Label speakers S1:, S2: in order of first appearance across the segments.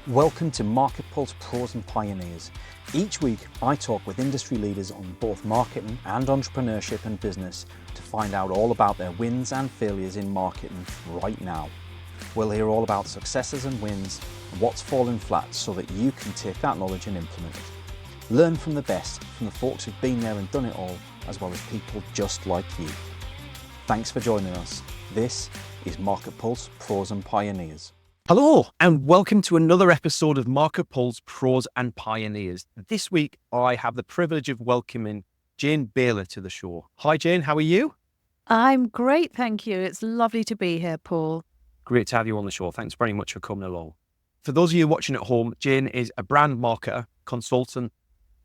S1: Welcome to MarketPulse Pros and Pioneers. Each week, I talk with industry leaders on both marketing and entrepreneurship and business to find out all about their wins and failures in marketing right now. We'll hear all about successes and wins and what's fallen flat so that you can take that knowledge and implement it. Learn from the best, from the folks who've been there and done it all, as well as people just like you. Thanks for joining us. This is MarketPulse Pros and Pioneers.
S2: Hello, and welcome to another episode of MarketPulse Pros and Pioneers. This week, I have the privilege of welcoming Jane Bayler to the show. Hi, Jane. How are you?
S3: I'm great, thank you. It's lovely to be here, Paul.
S2: Great to have you on the show. Thanks very much for coming along. For those of you watching at home, Jane is a brand marketer, consultant,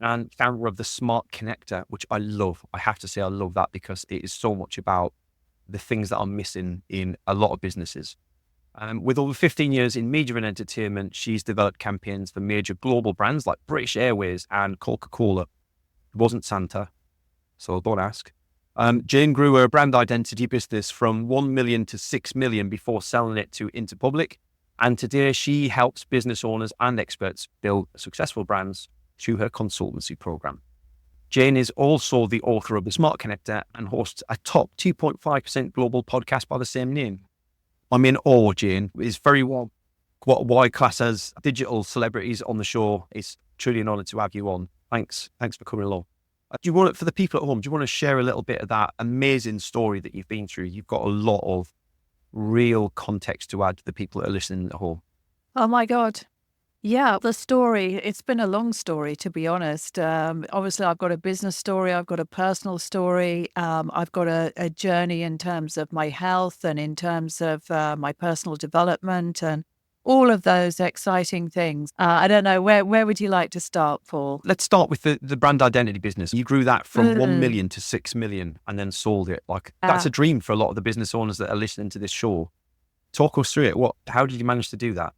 S2: and founder of the Smart Connector, which I love. I have to say I love that because it is so much about the things that are missing in a lot of businesses. With over 15 years in media and entertainment, she's developed campaigns for major global brands like British Airways and Coca-Cola. It wasn't Santa, so don't ask. Jane grew her brand identity business from 1 million to 6 million before selling it to Interpublic. And today she helps business owners and experts build successful brands through her consultancy program. Jane is also the author of the Smart Connector and hosts a top 2.5% global podcast by the same name. I'm in awe, Jane. It's very what I class as digital celebrities on the show. It's truly an honour to have you on. Thanks for coming along. For the people at home, do you want to share a little bit of that amazing story that you've been through? You've got a lot of real context to add to the people that are listening at home.
S3: Oh my God. Yeah, the story, it's been a long story, to be honest. Obviously, I've got a business story, I've got a personal story, I've got a journey in terms of my health and in terms of my personal development and all of those exciting things. I don't know, where would you like to start, Paul?
S2: Let's start with the brand identity business. You grew that from 1 million to 6 million and then sold it. That's a dream for a lot of the business owners that are listening to this show. Talk us through it. How did you manage to do that?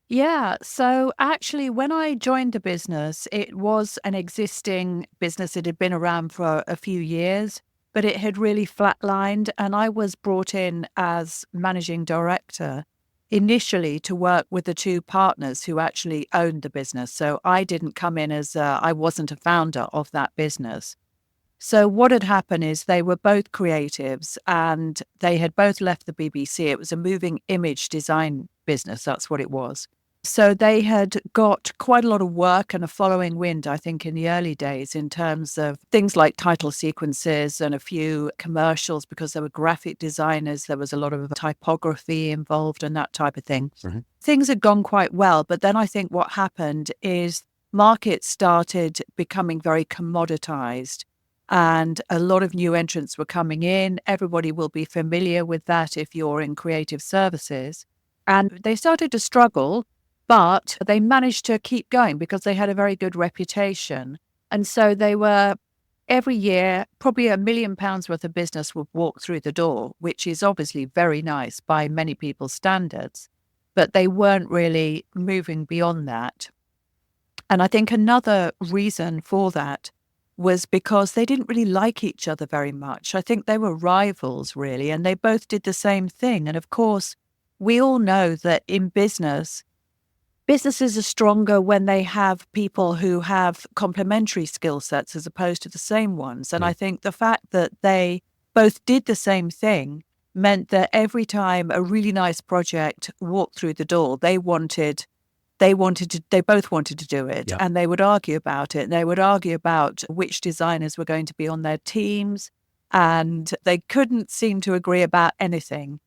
S3: Yeah, so actually, when I joined the business, it was an existing business. It had been around for a few years, but it had really flatlined. And I was brought in as managing director initially to work with the two partners who actually owned the business. So I didn't come in as I wasn't a founder of that business. So what had happened is they were both creatives and they had both left the BBC. It was a moving image design business. That's what it was. So they had got quite a lot of work and a following wind, I think, in the early days in terms of things like title sequences and a few commercials because there were graphic designers. There was a lot of typography involved and that type of thing. Mm-hmm. Things had gone quite well. But then I think what happened is markets started becoming very commoditized and a lot of new entrants were coming in. Everybody will be familiar with that if you're in creative services. And they started to struggle. But they managed to keep going because they had a very good reputation. And so they were, every year, probably £1 million worth of business would walk through the door, which is obviously very nice by many people's standards. But they weren't really moving beyond that. And I think another reason for that was because they didn't really like each other very much. I think they were rivals, really, and they both did the same thing. And of course, we all know that in businesses are stronger when they have people who have complementary skill sets as opposed to the same ones. And I think the fact that they both did the same thing meant that every time a really nice project walked through the door, they both wanted to do it. Yeah. And they would argue about it. They would argue about which designers were going to be on their teams. And they couldn't seem to agree about anything.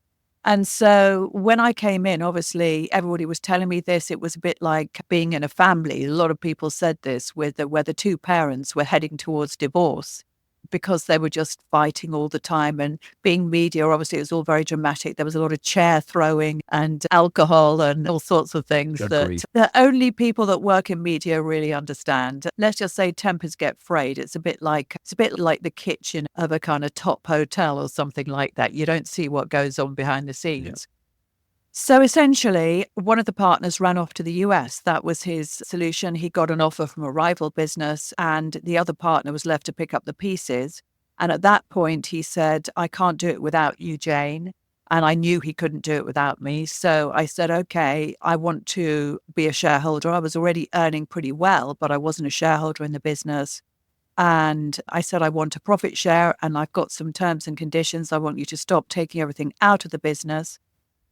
S3: And so when I came in, obviously, everybody was telling me this. It was a bit like being in a family. A lot of people said this, where the two parents were heading towards divorce because they were just fighting all the time. And being media, obviously, it was all very dramatic. There was a lot of chair throwing and alcohol and all sorts of things that only people that work in media really understand. Let's just say tempers get frayed. It's a bit like the kitchen of a kind of top hotel or something like that. You don't see what goes on behind the scenes. Yeah. So essentially, one of the partners ran off to the US. That was his solution. He got an offer from a rival business and the other partner was left to pick up the pieces. And at that point, he said, I can't do it without you, Jane. And I knew he couldn't do it without me. So I said, okay, I want to be a shareholder. I was already earning pretty well, but I wasn't a shareholder in the business. And I said, I want a profit share and I've got some terms and conditions. I want you to stop taking everything out of the business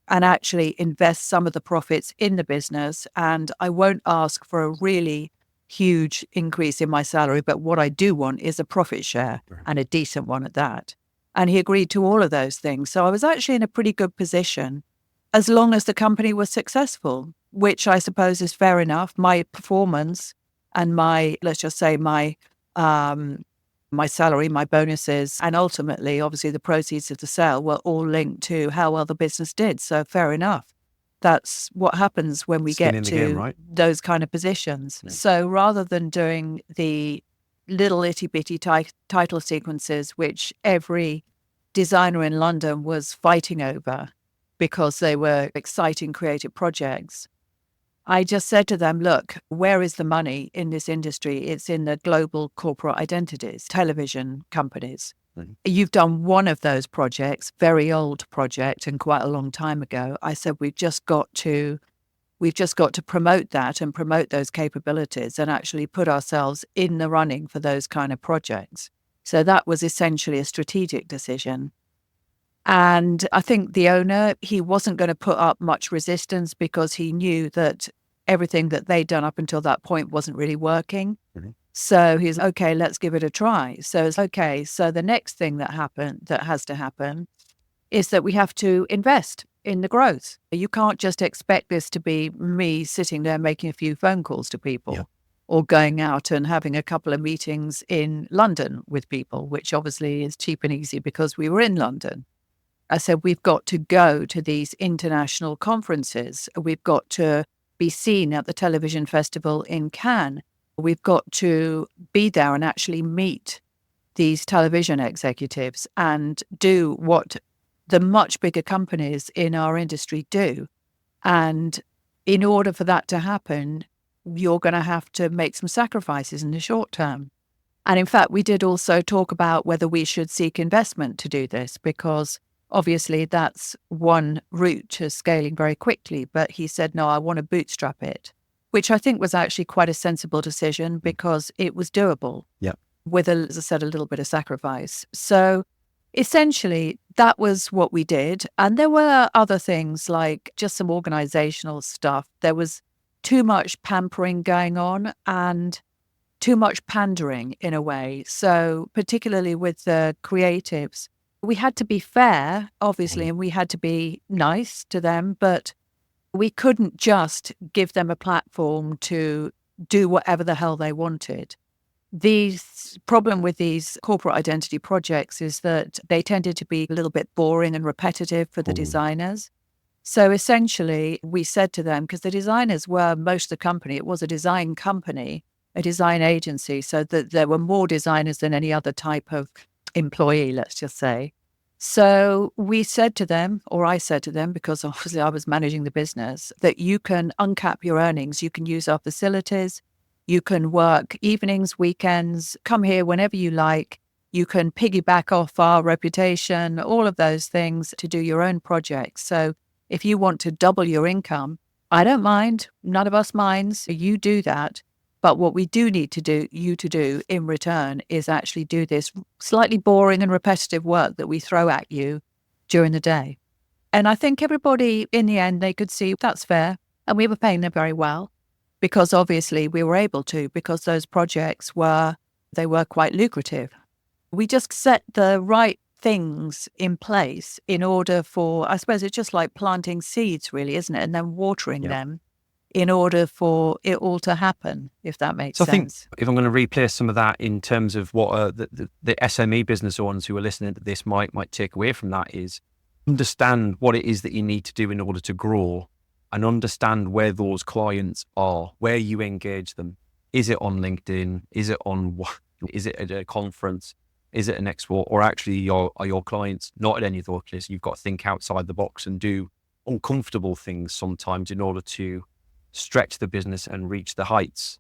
S3: and actually invest some of the profits in the business. And I won't ask for a really huge increase in my salary, but what I do want is a profit share and a decent one at that. And he agreed to all of those things. So I was actually in a pretty good position as long as the company was successful, which I suppose is fair enough. My performance and let's just say my salary, my bonuses, and ultimately, obviously, the proceeds of the sale were all linked to how well the business did. So fair enough. That's what happens when we
S2: Skin
S3: get
S2: in the
S3: to
S2: game, right?
S3: those kind of positions.
S2: Yeah.
S3: So rather than doing the little itty bitty title sequences, which every designer in London was fighting over because they were exciting creative projects, I just said to them, look, where is the money in this industry? It's in the global corporate identities, television companies.
S2: Mhm.
S3: You've done one of those projects, very old project and quite a long time ago. I said, we've just got to promote that and promote those capabilities and actually put ourselves in the running for those kind of projects. So that was essentially a strategic decision. And I think the owner, he wasn't going to put up much resistance because he knew that everything that they'd done up until that point wasn't really working.
S2: Mhm.
S3: So he's okay, let's give it a try. So it's okay. So the next thing that has to happen is that we have to invest in the growth. You can't just expect this to be me sitting there making a few phone calls to people.
S2: Yeah.
S3: Or going out and having a couple of meetings in London with people, which obviously is cheap and easy because we were in London. I said, we've got to go to these international conferences. We've got to be seen at the television festival in Cannes. We've got to be there and actually meet these television executives and do what the much bigger companies in our industry do. And in order for that to happen, you're going to have to make some sacrifices in the short term. And in fact, we did also talk about whether we should seek investment to do this, because obviously that's one route to scaling very quickly. But he said, no, I want to bootstrap it, which I think was actually quite a sensible decision because it was doable.
S2: Yeah.
S3: With, as I said, a little bit of sacrifice. So essentially, that was what we did. And there were other things like just some organizational stuff. There was too much pampering going on and too much pandering in a way. So particularly with the creatives, we had to be fair, obviously, and we had to be nice to them, but we couldn't just give them a platform to do whatever the hell they wanted. The problem with these corporate identity projects is that they tended to be a little bit boring and repetitive for the designers. So essentially, we said to them, because the designers were most of the company, it was a design company, a design agency, so that there were more designers than any other type of employee, let's just say. So we said to them, or I said to them, because obviously I was managing the business, that you can uncap your earnings, you can use our facilities, you can work evenings, weekends, come here whenever you like. You can piggyback off our reputation, all of those things to do your own projects. So if you want to double your income, I don't mind. None of us minds. You do that. But what we do need you to do in return is actually do this slightly boring and repetitive work that we throw at you during the day. And I think everybody in the end, they could see that's fair. And we were paying them very well because obviously we were able to, because those projects were quite lucrative. We just set the right things in place in order for, I suppose it's just like planting seeds really, isn't it? And then watering them in order for it all to happen, if that makes sense.
S2: I think if I'm going to replace some of that in terms of what the SME business owners who are listening to this might take away from that is understand what it is that you need to do in order to grow and understand where those clients are, where you engage them. Is it on LinkedIn? Is it at a conference? Is it an expo? Or actually are your clients not at any of those places? You've got to think outside the box and do uncomfortable things sometimes in order to stretch the business and reach the heights.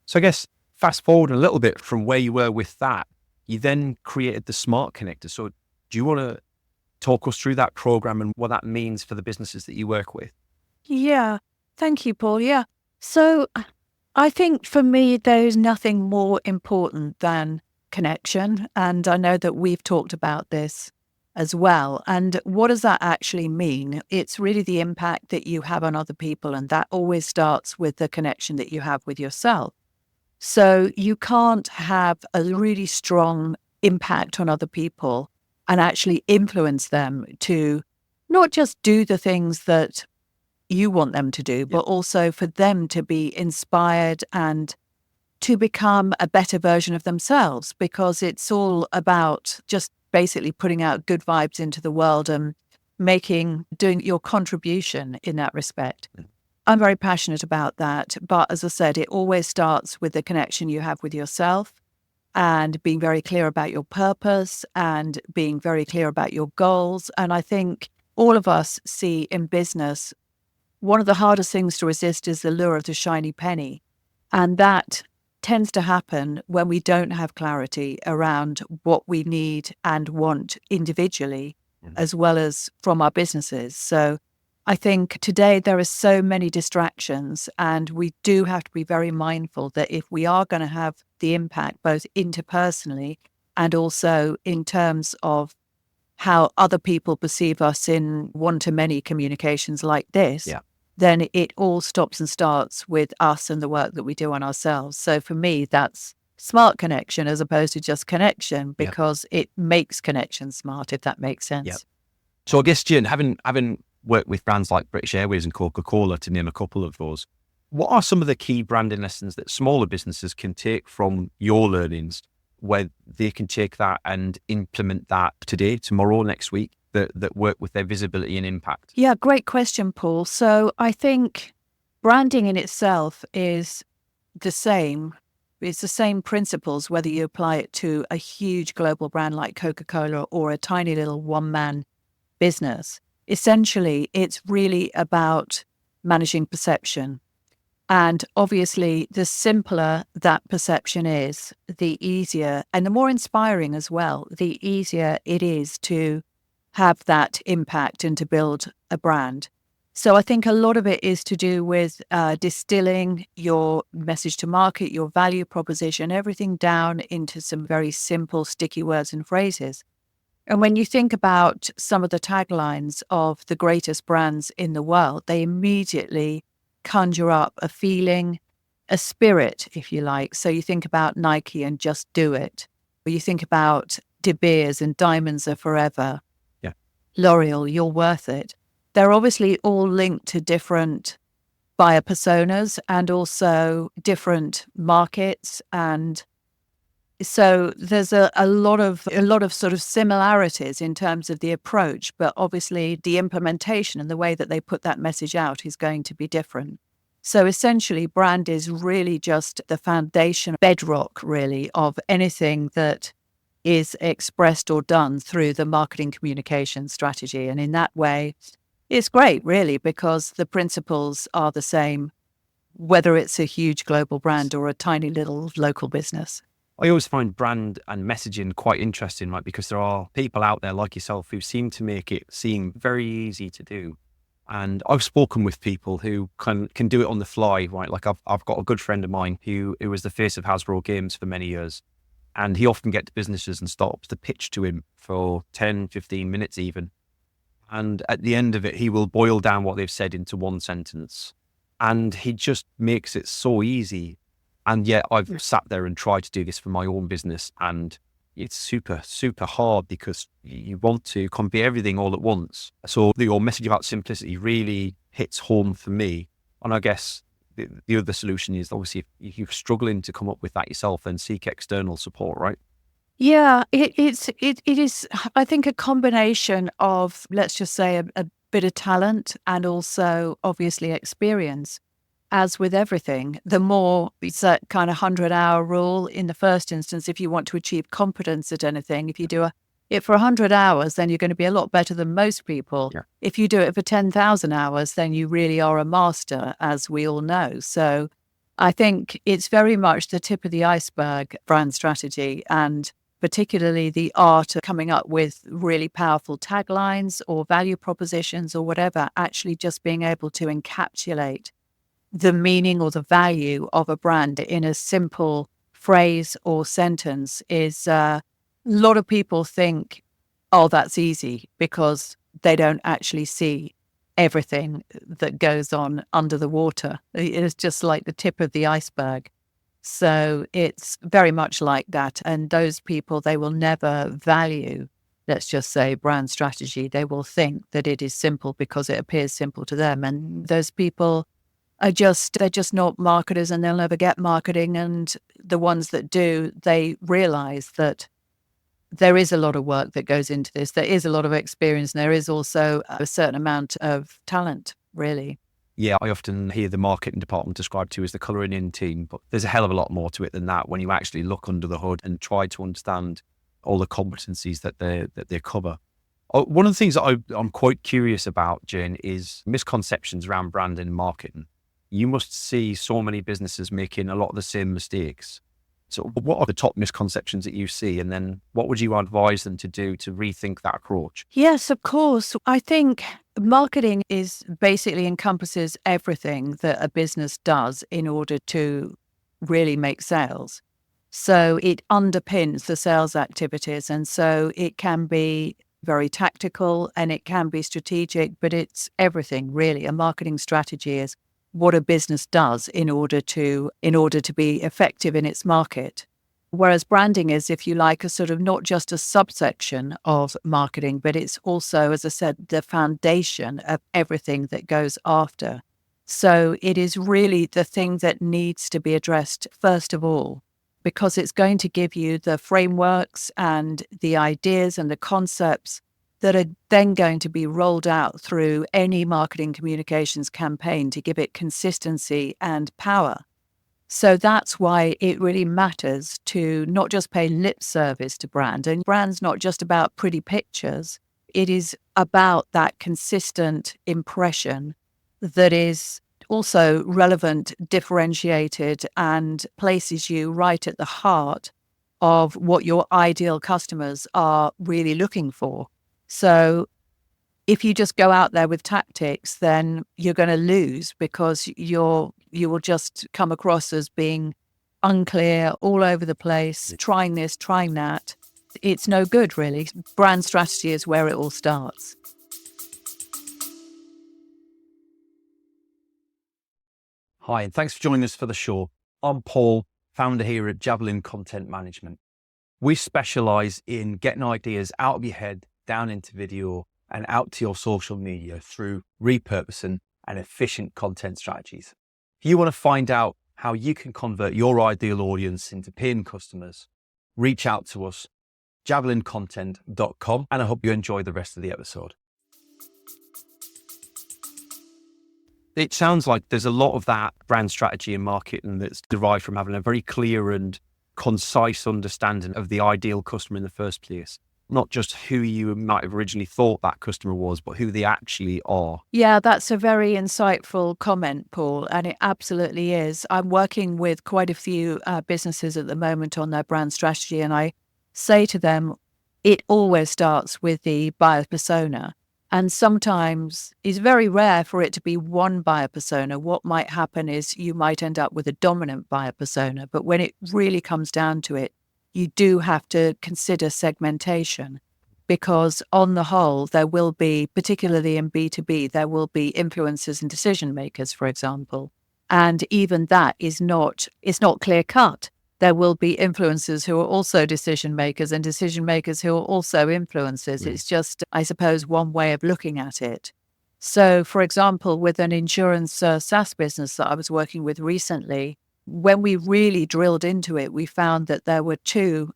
S2: So I guess fast forward a little bit from where you were with that, you then created the smart connector. So do you want to talk us through that program and what that means for the businesses that you work with?
S3: Yeah. Thank you, Paul. Yeah. So I think for me, there's nothing more important than connection. And I know that we've talked about this as well. And what does that actually mean? It's really the impact that you have on other people. And that always starts with the connection that you have with yourself. So you can't have a really strong impact on other people and actually influence them to not just do the things that you want them to do, but also for them to be inspired and to become a better version of themselves, because it's all about just basically putting out good vibes into the world and doing your contribution in that respect. I'm very passionate about that. But as I said, it always starts with the connection you have with yourself and being very clear about your purpose and being very clear about your goals. And I think all of us see in business, one of the hardest things to resist is the lure of the shiny penny. And that tends to happen when we don't have clarity around what we need and want individually, as well as from our businesses. So I think today there are so many distractions, and we do have to be very mindful that if we are going to have the impact, both interpersonally and also in terms of how other people perceive us in one-to-many communications like this, then it all stops and starts with us and the work that we do on ourselves. So for me, that's smart connection as opposed to just connection, because it makes connection smart, if that makes sense.
S2: So I guess, Jen, having worked with brands like British Airways and Coca-Cola, to name a couple of those, what are some of the key branding lessons that smaller businesses can take from your learnings, where they can take that and implement that today, tomorrow, next week, that work with their visibility and impact?
S3: Yeah, great question, Paul. So I think branding in itself is the same. It's the same principles, whether you apply it to a huge global brand like Coca-Cola or a tiny little one-man business. Essentially, it's really about managing perception. And obviously, the simpler that perception is, the easier and the more inspiring as well, the easier it is to have that impact and to build a brand. So I think a lot of it is to do with distilling your message to market, your value proposition, everything down into some very simple, sticky words and phrases. And when you think about some of the taglines of the greatest brands in the world, they immediately conjure up a feeling, a spirit, if you like. So you think about Nike and Just Do It, or you think about De Beers and Diamonds Are Forever, L'Oreal, You're Worth It. They're obviously all linked to different buyer personas and also different markets. And so there's a lot of sort of similarities in terms of the approach, but obviously the implementation and the way that they put that message out is going to be different. So essentially, brand is really just the foundation, bedrock really, of anything that is expressed or done through the marketing communication strategy. And in that way, it's great, really, because the principles are the same, whether it's a huge global brand or a tiny little local business.
S2: I always find brand and messaging quite interesting, right? Because there are people out there like yourself who seem to make it seem very easy to do. And I've spoken with people who can do it on the fly, right? Like I've got a good friend of mine who was the face of Hasbro Games for many years. And he often gets to businesses and stops to pitch to him for 10, 15 minutes even. And at the end of it, he will boil down what they've said into one sentence. And he just makes it so easy. And yet I've sat there and tried to do this for my own business. And it's super, super hard because you want to convey everything all at once. So your message about simplicity really hits home for me. And I guess the other solution is obviously if you're struggling to come up with that yourself, then seek external support, right?
S3: Yeah, it is, I think, a combination of, let's just say, a bit of talent and also obviously experience. As with everything, the more it's that kind of 100-hour rule in the first instance. If you want to achieve competence at anything, if you do it for 100 hours, then you're going to be a lot better than most people. Yeah. If you do it for 10,000 hours, then you really are a master, as we all know. So I think it's very much the tip of the iceberg, brand strategy. And particularly the art of coming up with really powerful taglines or value propositions or whatever, actually just being able to encapsulate the meaning or the value of a brand in a simple phrase or sentence is a lot of people think, oh, that's easy, because they don't actually see everything that goes on under the water. It is just like the tip of the iceberg. So it's very much like that. And those people, they will never value, let's just say, brand strategy. They will think that it is simple because it appears simple to them. And those people they're just not marketers, and they'll never get marketing. And the ones that do, they realize that there is a lot of work that goes into this. There is a lot of experience, and there is also a certain amount of talent, really.
S2: Yeah, I often hear the marketing department described to as the colouring in team, but there's a hell of a lot more to it than that when you actually look under the hood and try to understand all the competencies that they cover. One of the things that I'm quite curious about, Jane, is misconceptions around branding and marketing. You must see so many businesses making a lot of the same mistakes. So what are the top misconceptions that you see? And then what would you advise them to do to rethink that approach?
S3: Yes, of course. I think marketing basically encompasses everything that a business does in order to really make sales. So it underpins the sales activities. And so it can be very tactical and it can be strategic, but it's everything really. A marketing strategy is what a business does in order to be effective in its market. Whereas branding is, if you like, a sort of not just a subsection of marketing, but it's also, as I said, the foundation of everything that goes after. So it is really the thing that needs to be addressed first of all, because it's going to give you the frameworks and the ideas and the concepts that are then going to be rolled out through any marketing communications campaign to give it consistency and power. So that's why it really matters to not just pay lip service to brand. And brand's not just about pretty pictures. It is about that consistent impression that is also relevant, differentiated, and places you right at the heart of what your ideal customers are really looking for. So if you just go out there with tactics, then you're going to lose, because you will just come across as being unclear, all over the place, trying this, trying that. It's no good, really. Brand strategy is where it all starts.
S1: Hi, and thanks for joining us for the show. I'm Paul, founder here at Javelin Content Management. We specialize in getting ideas out of your head, down into video, and out to your social media through repurposing and efficient content strategies. If you want to find out how you can convert your ideal audience into paying customers, reach out to us, javelincontent.com, and I hope you enjoy the rest of the episode.
S2: It sounds like there's a lot of that brand strategy and marketing that's derived from having a very clear and concise understanding of the ideal customer in the first place. Not just who you might have originally thought that customer was, but who they actually are.
S3: Yeah, that's a very insightful comment, Paul, and it absolutely is. I'm working with quite a few businesses at the moment on their brand strategy, and I say to them, it always starts with the buyer persona. And sometimes it's very rare for it to be one buyer persona. What might happen is you might end up with a dominant buyer persona, but when it really comes down to it, you do have to consider segmentation, because on the whole, there will be, particularly in B2B, there will be influencers and decision makers, for example. And even that it's not clear cut. There will be influencers who are also decision makers and decision makers who are also influencers. It's just, I suppose, one way of looking at it. So, for example, with an insurance SaaS business that I was working with recently, when we really drilled into it, we found that there were two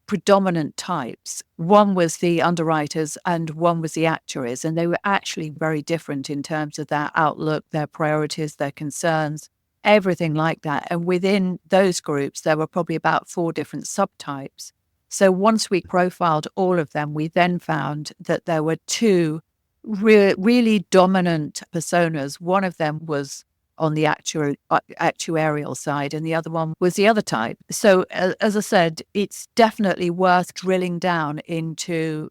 S3: predominant types. One was the underwriters and one was the actuaries, and they were actually very different in terms of their outlook, their priorities, their concerns, everything like that. And within those groups, there were probably about 4 different subtypes. So once we profiled all of them, we then found that there were 2 really dominant personas. One of them was on the actuarial side, and the other one was the other type. So as I said, it's definitely worth drilling down into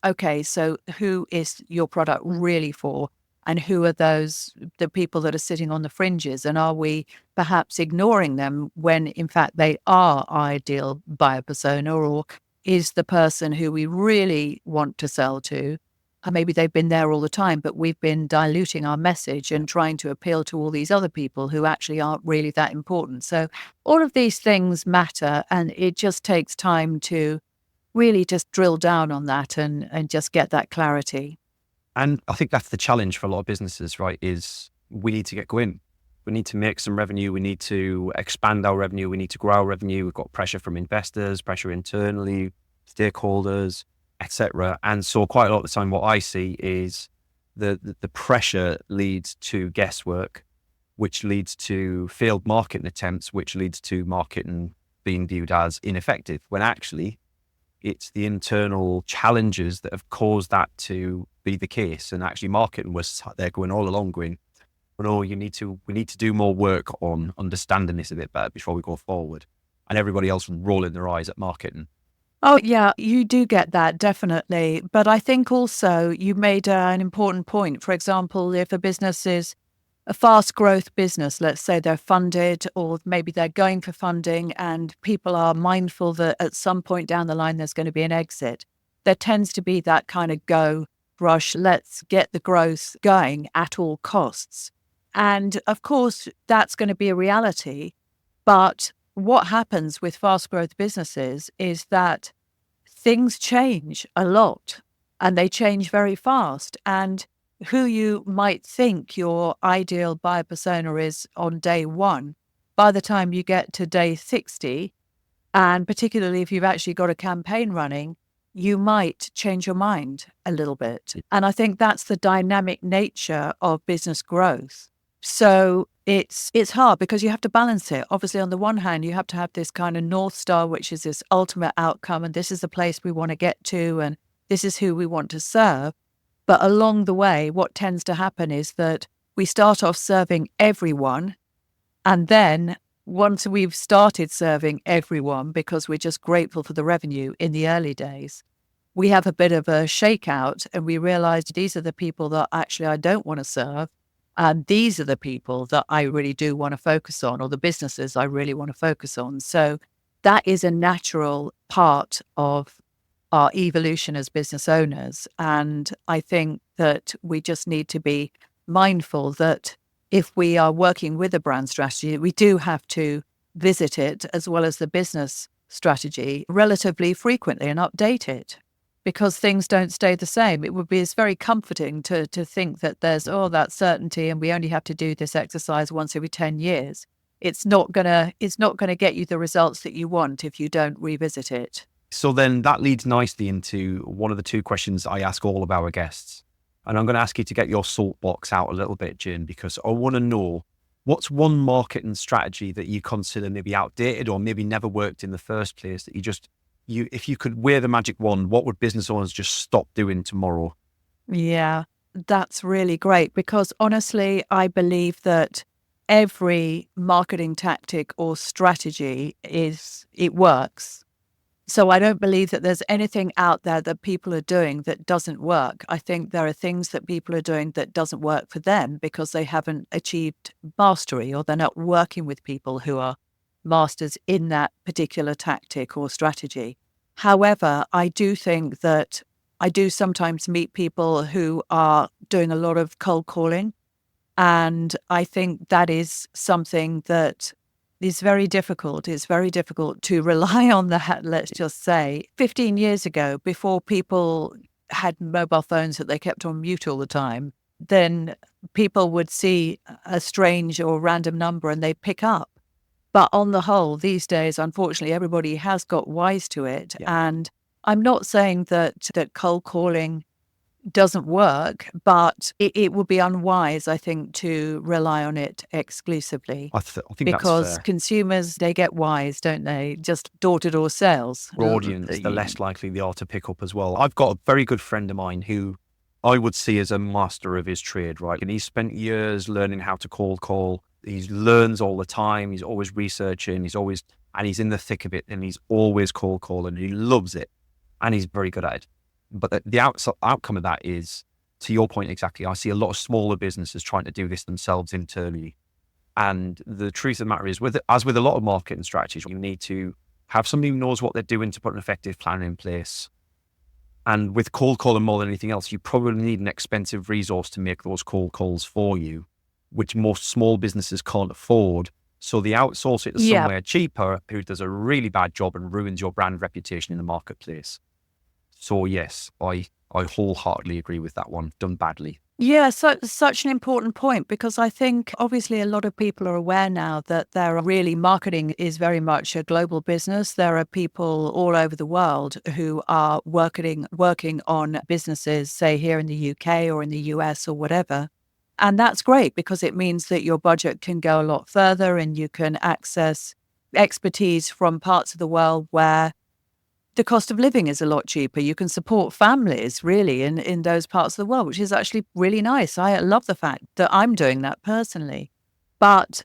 S3: okay, so who is your product really for? And who are the people that are sitting on the fringes? And are we perhaps ignoring them when in fact they are our ideal buyer persona? Or is the person who we really want to sell to, maybe they've been there all the time, but we've been diluting our message and trying to appeal to all these other people who actually aren't really that important. So all of these things matter, and it just takes time to really just drill down on that and just get that clarity.
S2: And I think that's the challenge for a lot of businesses, right? Is we need to get going. We need to make some revenue. We need to expand our revenue. We need to grow our revenue. We've got pressure from investors, pressure internally, stakeholders, etc. And so quite a lot of the time what I see is the pressure leads to guesswork, which leads to failed marketing attempts, which leads to marketing being viewed as ineffective, when actually it's the internal challenges that have caused that to be the case. And actually marketing was sat there going all along going, well, no, we need to do more work on understanding this a bit better before we go forward. And everybody else rolling their eyes at marketing.
S3: Oh, yeah, you do get that, definitely. But I think also you made an important point. For example, if a business is a fast growth business, let's say they're funded or maybe they're going for funding and people are mindful that at some point down the line there's going to be an exit, there tends to be that kind of go rush, let's get the growth going at all costs. And of course, that's going to be a reality. But what happens with fast growth businesses is that things change a lot and they change very fast. And who you might think your ideal buyer persona is on day one, by the time you get to day 60, and particularly if you've actually got a campaign running, you might change your mind a little bit. And I think that's the dynamic nature of business growth. So it's hard because you have to balance it. Obviously, on the one hand, you have to have this kind of North Star, which is this ultimate outcome, and this is the place we want to get to, and this is who we want to serve. But along the way, what tends to happen is that we start off serving everyone. And then once we've started serving everyone, because we're just grateful for the revenue in the early days, we have a bit of a shakeout and we realize these are the people that actually I don't want to serve. And these are the people that I really do want to focus on, or the businesses I really want to focus on. So that is a natural part of our evolution as business owners. And I think that we just need to be mindful that if we are working with a brand strategy, we do have to visit it as well as the business strategy relatively frequently and update it, because things don't stay the same. It would be very comforting to think that there's that certainty and we only have to do this exercise once every 10 years. It's not gonna get you the results that you want if you don't revisit it.
S2: So then that leads nicely into one of the two questions I ask all of our guests. And I'm going to ask you to get your soapbox out a little bit, Jane, because I want to know what's one marketing strategy that you consider maybe outdated or maybe never worked in the first place that if you could wear the magic wand, what would business owners just stop doing tomorrow?
S3: Yeah, that's really great, because honestly, I believe that every marketing tactic or strategy it works. So I don't believe that there's anything out there that people are doing that doesn't work. I think there are things that people are doing that doesn't work for them because they haven't achieved mastery, or they're not working with people who are masters in that particular tactic or strategy. However, I do think that I do sometimes meet people who are doing a lot of cold calling. And I think that is something that is very difficult. It's very difficult to rely on that, let's just say. 15 years ago, before people had mobile phones that they kept on mute all the time, then people would see a strange or random number and they'd pick up. But on the whole, these days, unfortunately, everybody has got wise to it. Yeah. And I'm not saying that cold calling doesn't work, but it would be unwise, I think, to rely on it exclusively.
S2: I think
S3: because
S2: that's fair.
S3: Consumers, they get wise, don't they? Just door-to-door sales.
S2: For audience, the less likely they are to pick up as well. I've got a very good friend of mine who I would see as a master of his trade, right? And he's spent years learning how to cold call. He learns all the time. He's always researching. And he's in the thick of it, and he's always cold calling. He loves it, and he's very good at it. But the outcome of that is, to your point exactly, I see a lot of smaller businesses trying to do this themselves internally. And the truth of the matter is, as with a lot of marketing strategies, you need to have somebody who knows what they're doing to put an effective plan in place. And with cold calling more than anything else, you probably need an expensive resource to make those cold calls for you, which most small businesses can't afford. So they outsource it to somewhere cheaper who does a really bad job and ruins your brand reputation in the marketplace. So yes, I wholeheartedly agree with that one. Done badly.
S3: Yeah, so such an important point, because I think obviously a lot of people are aware now that marketing is very much a global business. There are people all over the world who are working on businesses, say here in the UK or in the US or whatever. And that's great because it means that your budget can go a lot further and you can access expertise from parts of the world where the cost of living is a lot cheaper. You can support families really in those parts of the world, which is actually really nice. I love the fact that I'm doing that personally. But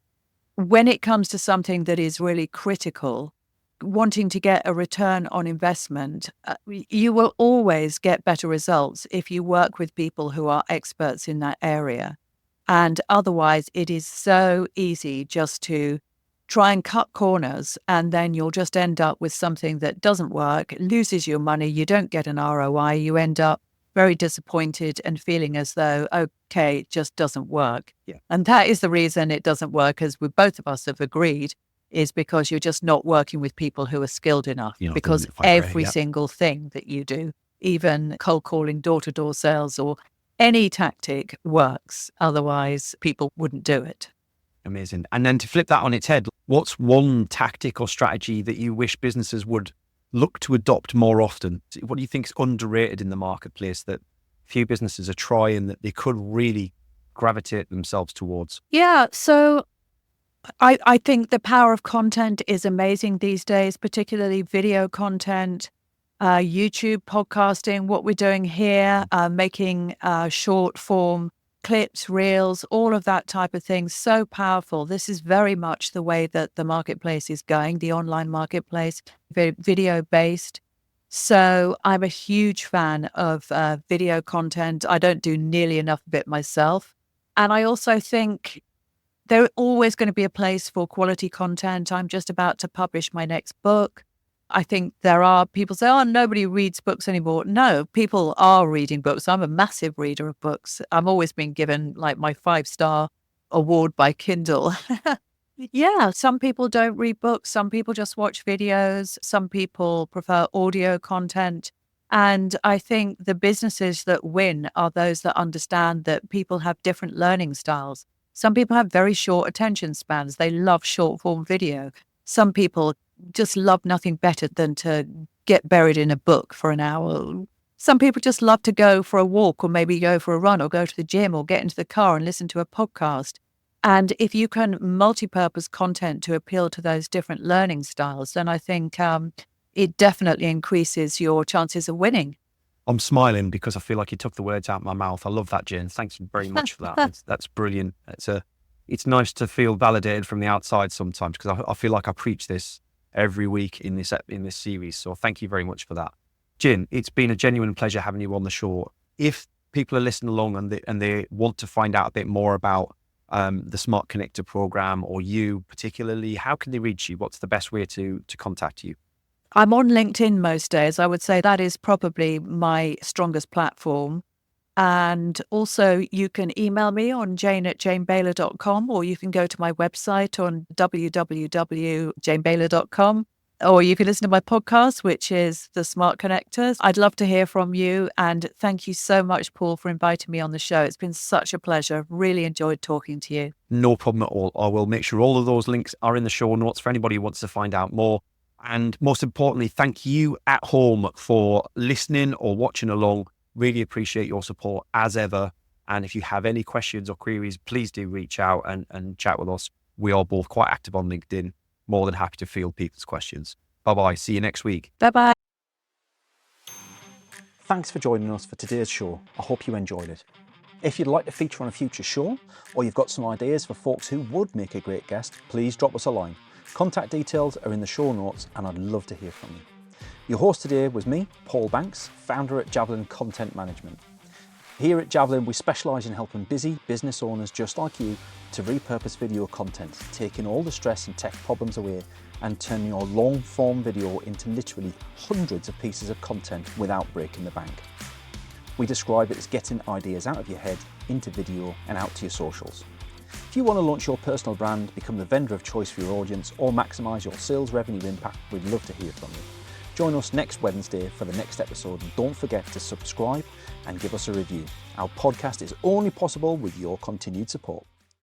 S3: when it comes to something that is really critical, wanting to get a return on investment, you will always get better results if you work with people who are experts in that area. And otherwise, it is so easy just to try and cut corners, and then you'll just end up with something that doesn't work, loses your money, you don't get an ROI, you end up very disappointed and feeling as though, okay, it just doesn't work.
S2: Yeah.
S3: And that is the reason it doesn't work, as we both of us have agreed, is because you're just not working with people who are skilled enough. Because every single thing that you do, even cold calling, door-to-door sales, or any tactic works. Otherwise, people wouldn't do it.
S2: Amazing. And then to flip that on its head, what's one tactic or strategy that you wish businesses would look to adopt more often? What do you think is underrated in the marketplace that few businesses are trying that they could really gravitate themselves towards?
S3: Yeah, so I think the power of content is amazing these days, particularly video content, YouTube, podcasting, what we're doing here, making short form clips, reels, all of that type of thing. So powerful. This is very much the way that the marketplace is going, the online marketplace, very video based. So I'm a huge fan of video content. I don't do nearly enough of it myself. And I also think there's always going to be a place for quality content. I'm just about to publish my next book. I think there are people say, oh, nobody reads books anymore. No, people are reading books. I'm a massive reader of books. I'm always being given like my 5-star award by Kindle. Yeah, some people don't read books. Some people just watch videos. Some people prefer audio content. And I think the businesses that win are those that understand that people have different learning styles. Some people have very short attention spans. They love short form video. Some people just love nothing better than to get buried in a book for an hour. Some people just love to go for a walk, or maybe go for a run, or go to the gym, or get into the car and listen to a podcast. And if you can multi-purpose content to appeal to those different learning styles, then I think it definitely increases your chances of winning.
S2: I'm smiling because I feel like you took the words out of my mouth. I love that, Jane. Thanks very much for that. That's brilliant. It's nice to feel validated from the outside sometimes, because I feel like I preach this every week in this series. So thank you very much for that. Jane, it's been a genuine pleasure having you on the show. If people are listening along and they want to find out a bit more about the Smart Connector program, or you particularly, how can they reach you? What's the best way to contact you?
S3: I'm on LinkedIn most days. I would say that is probably my strongest platform. And also you can email me on jane@janebayler.com, or you can go to my website on www.janebayler.com, or you can listen to my podcast, which is The Smart Connectors. I'd love to hear from you. And thank you so much, Paul, for inviting me on the show. It's been such a pleasure. Really enjoyed talking to you.
S2: No problem at all. I will make sure all of those links are in the show notes for anybody who wants to find out more. And most importantly, thank you at home for listening or watching along. Really appreciate your support as ever. And if you have any questions or queries, please do reach out and chat with us. We are both quite active on LinkedIn. More than happy to field people's questions. Bye-bye. See you next week.
S3: Bye-bye.
S1: Thanks for joining us for today's show. I hope you enjoyed it. If you'd like to feature on a future show, or you've got some ideas for folks who would make a great guest, please drop us a line. Contact details are in the show notes and I'd love to hear from you. Your host today was me, Paul Banks, founder at Javelin Content Management. Here at Javelin, we specialise in helping busy business owners just like you to repurpose video content, taking all the stress and tech problems away and turning your long form video into literally hundreds of pieces of content without breaking the bank. We describe it as getting ideas out of your head into video and out to your socials. If you want to launch your personal brand, become the vendor of choice for your audience, or maximise your sales revenue impact, we'd love to hear from you. Join us next Wednesday for the next episode, and don't forget to subscribe and give us a review. Our podcast is only possible with your continued support.